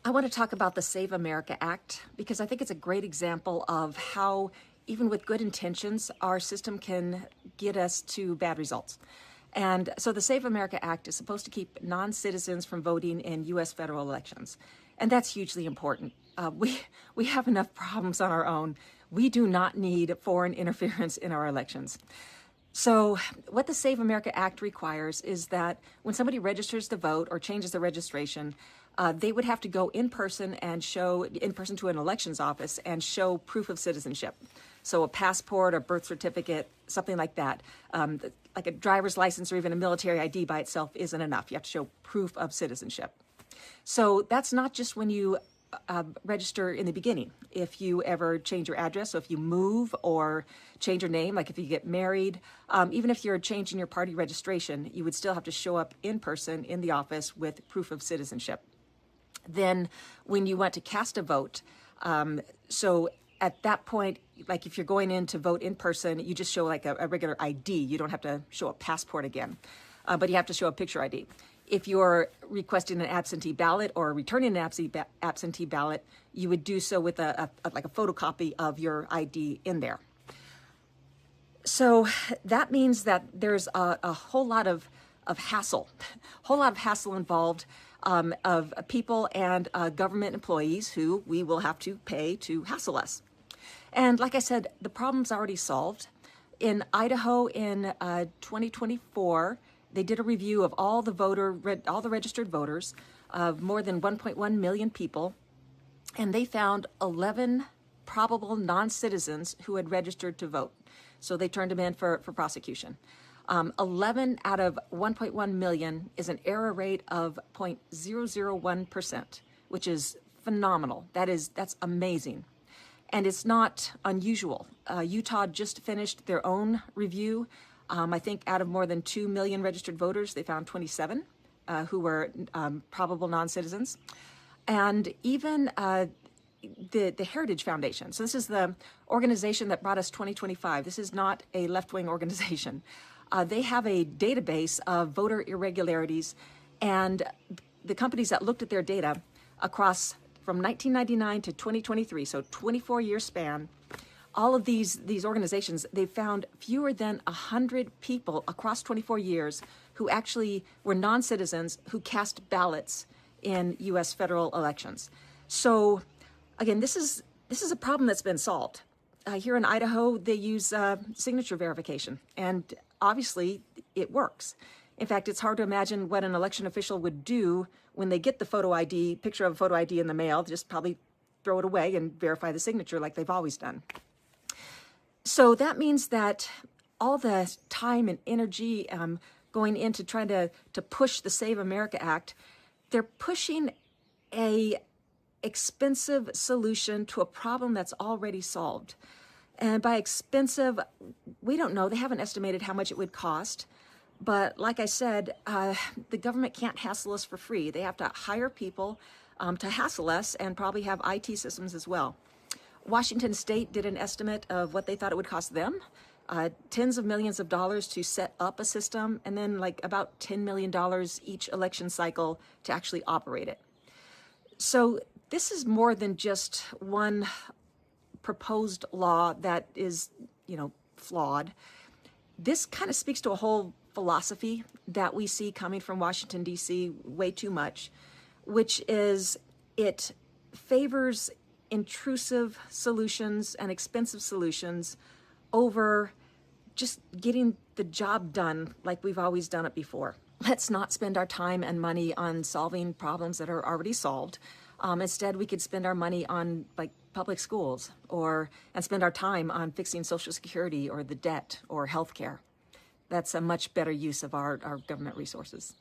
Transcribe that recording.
I want to talk about the Save America Act because I think it's a great example of how, even with good intentions, our system can get us to bad results. And so the Save America Act is supposed to keep non-citizens from voting in U.S. federal elections. And that's hugely important. We have enough problems on our own. We do not need foreign interference in our elections. So what the Save America Act requires is that when somebody registers to vote or changes their registration, they would have to go in person to an elections office and show proof of citizenship. So a passport, a birth certificate, something like that. Like a driver's license or even a military ID by itself isn't enough. You have to show proof of citizenship. So that's not just when you register in the beginning. If you ever change your address, so if you move or change your name, like if you get married, even if you're changing your party registration, you would still have to show up in person in the office with proof of citizenship. Then when you want to cast a vote, so at that point, like if you're going in to vote in person, you just show like a regular ID. You don't have to show a passport again, but you have to show a picture ID. If you're requesting an absentee ballot or returning an absentee ballot, you would do so with like a photocopy of your ID in there. So that means that there's a whole lot of hassle, involved of people and government employees who we will have to pay to hassle us. And like I said, the problem's already solved. In Idaho in 2024, they did a review of all the registered voters of more than 1.1 million people, and they found 11 probable non-citizens who had registered to vote. So they turned them in for prosecution. 11 out of 1.1 million is an error rate of 0.001%, which is phenomenal. That's amazing. And it's not unusual. Utah just finished their own review. I think out of more than 2 million registered voters, they found 27 who were probable non-citizens. And even the Heritage Foundation. So this is the organization that brought us 2025. This is not a left-wing organization. They have a database of voter irregularities, and the companies that looked at their data across from 1999 to 2023, so 24-year span, all of these organizations, they found fewer than 100 people across 24 years who actually were non-citizens who cast ballots in U.S. federal elections. So again, this is a problem that's been solved. Here in Idaho, they use signature verification, and obviously it works. In fact, it's hard to imagine what an election official would do when they get the picture of a photo ID in the mail. Just probably throw it away and verify the signature like they've always done. So that means that all the time and energy going into trying to push the Save America Act, they're pushing a expensive solution to a problem that's already solved. And by expensive, we don't know. They haven't estimated how much it would cost. But like I said, the government can't hassle us for free. They have to hire people to hassle us and probably have IT systems as well. Washington State did an estimate of what they thought it would cost them, tens of millions of dollars to set up a system, and then like about $10 million each election cycle to actually operate it. So this is more than just one proposed law that is, flawed. This kind of speaks to a whole philosophy that we see coming from Washington, D.C. way too much, which is it favors intrusive solutions and expensive solutions over just getting the job done like we've always done it before. Let's not spend our time and money on solving problems that are already solved. Instead, we could spend our money on like public schools and spend our time on fixing Social Security or the debt or healthcare. That's a much better use of our government resources.